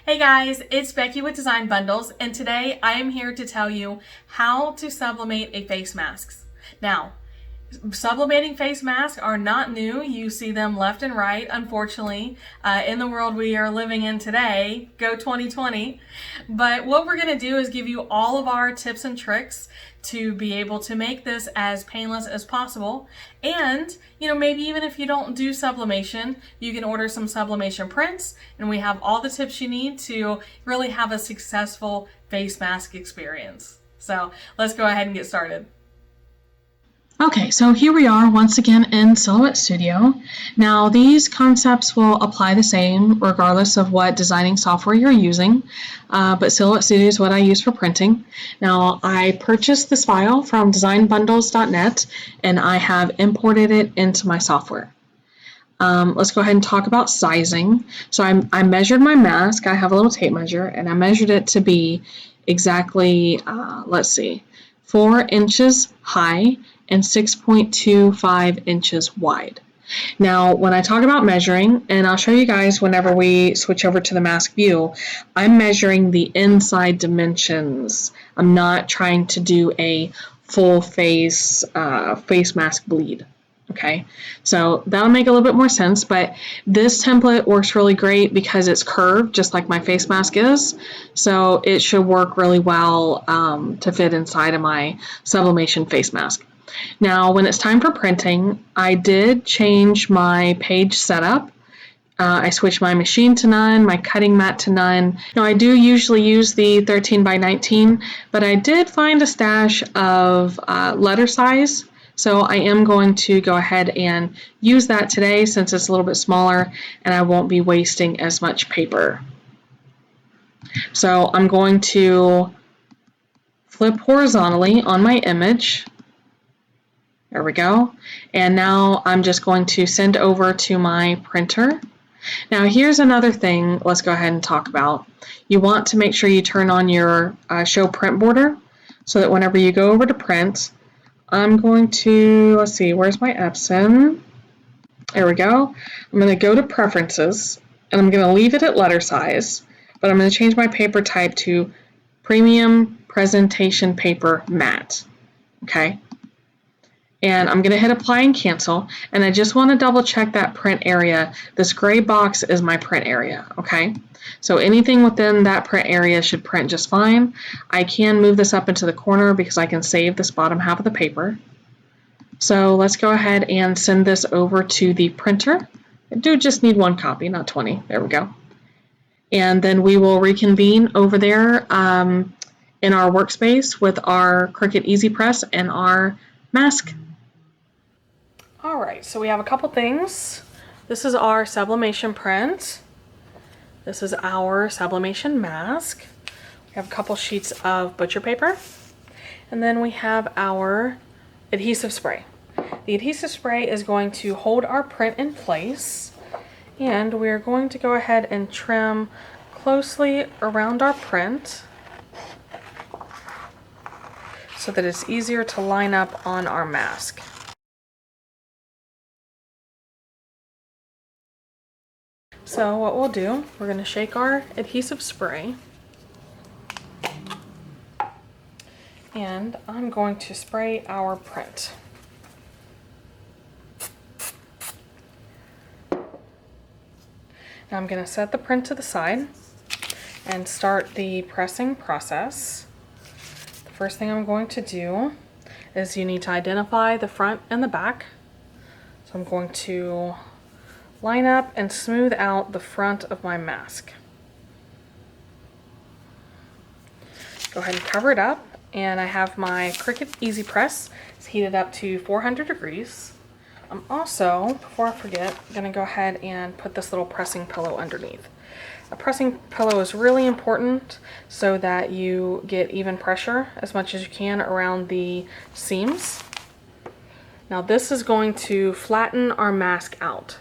Hey guys, it's Becky with Design Bundles, and today I am here to tell you how to sublimate a face mask. Now, sublimating face masks are not new. You see them left and right, unfortunately, in the world we are living in today. Go 2020. But what we're going to do is give you all of our tips and tricks to be able to make this as painless as possible. And, maybe even if you don't do sublimation, you can order some sublimation prints, and we have all the tips you need to really have a successful face mask experience. So let's go ahead and get started. Okay, so here we are once again in Silhouette Studio. Now these concepts will apply the same regardless of what designing software you're using, but Silhouette Studio is what I use for printing. Now I purchased this file from designbundles.net and I have imported it into my software. Let's go ahead and talk about sizing. So I measured my mask. I have a little tape measure and I measured it to be exactly, 4 inches high and 6.25 inches wide. Now, when I talk about measuring, and I'll show you guys whenever we switch over to the mask view, I'm measuring the inside dimensions. I'm not trying to do a full face mask bleed. Okay, so that'll make a little bit more sense, but this template works really great because it's curved just like my face mask is, so it should work really well to fit inside of my sublimation face mask. Now when it's time for printing, I did change my page setup. I switched my machine to none, my cutting mat to none. Now I do usually use the 13 by 19, but I did find a stash of letter size. So I am going to go ahead and use that today since it's a little bit smaller and I won't be wasting as much paper. So I'm going to flip horizontally on my image. There we go. And now I'm just going to send over to my printer. Now here's another thing let's go ahead and talk about. You want to make sure you turn on your show print border so that whenever you go over to print, I'm going to, let's see, where's my Epson? There we go. I'm going to go to preferences and I'm going to leave it at letter size, but I'm going to change my paper type to premium presentation paper matte. Okay. And I'm going to hit apply and cancel, and I just want to double check that print area. This gray box is my print area, okay? So anything within that print area should print just fine. I can move this up into the corner because I can save this bottom half of the paper. So let's go ahead and send this over to the printer. I do just need one copy, not 20. There we go. And then we will reconvene over there in our workspace with our Cricut Easy Press and our mask. All right, so we have a couple things. This is our sublimation print. This is our sublimation mask. We have a couple sheets of butcher paper. And then we have our adhesive spray. The adhesive spray is going to hold our print in place. And we're going to go ahead and trim closely around our print so that it's easier to line up on our mask. So what we'll do, we're going to shake our adhesive spray, and I'm going to spray our print. Now I'm going to set the print to the side and start the pressing process. The first thing I'm going to do is you need to identify the front and the back. So I'm going to line up and smooth out the front of my mask. Go ahead and cover it up, and I have my Cricut Easy Press. It's heated up to 400 degrees. I'm also, before I forget, going to go ahead and put this little pressing pillow underneath. A pressing pillow is really important so that you get even pressure as much as you can around the seams. Now this is going to flatten our mask out.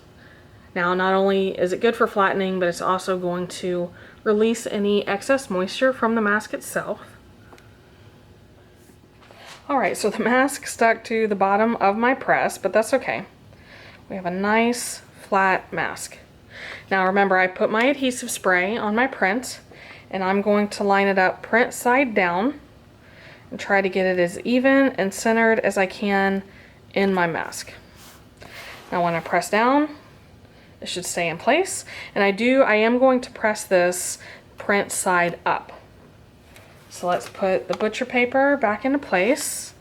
Now, not only is it good for flattening, but it's also going to release any excess moisture from the mask itself. Alright, so the mask stuck to the bottom of my press, but that's okay. We have a nice flat mask. Now remember, I put my adhesive spray on my print, and I'm going to line it up print side down and try to get it as even and centered as I can in my mask. Now when I press down, it should stay in place. And I am going to press this print side up. So let's put the butcher paper back into place,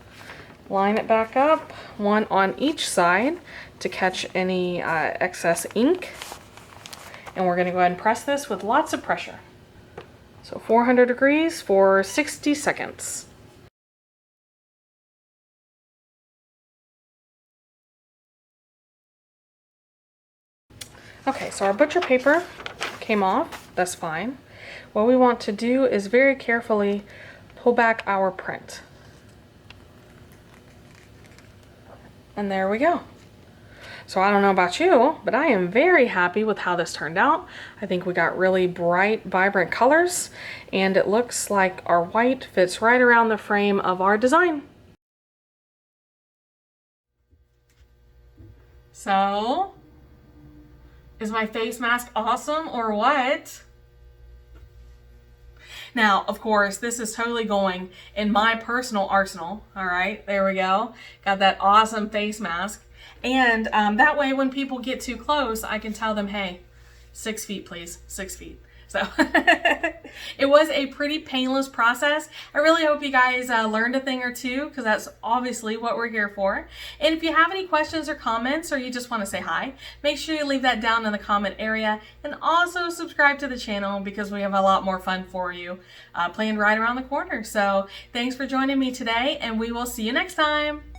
line it back up, one on each side to catch any excess ink. And we're gonna go ahead and press this with lots of pressure. So 400 degrees for 60 seconds. Okay, so our butcher paper came off, that's fine. What we want to do is very carefully pull back our print. And there we go. So I don't know about you, but I am very happy with how this turned out. I think we got really bright, vibrant colors, and it looks like our white fits right around the frame of our design. So, is my face mask awesome or what? Now, of course, this is totally going in my personal arsenal. All right, there we go. Got that awesome face mask. And that way when people get too close, I can tell them, hey, 6 feet, please, 6 feet. So it was a pretty painless process. I really hope you guys learned a thing or two, because that's obviously what we're here for. And if you have any questions or comments, or you just want to say hi, make sure you leave that down in the comment area, and also subscribe to the channel, because we have a lot more fun for you planned right around the corner. So thanks for joining me today, and we will see you next time.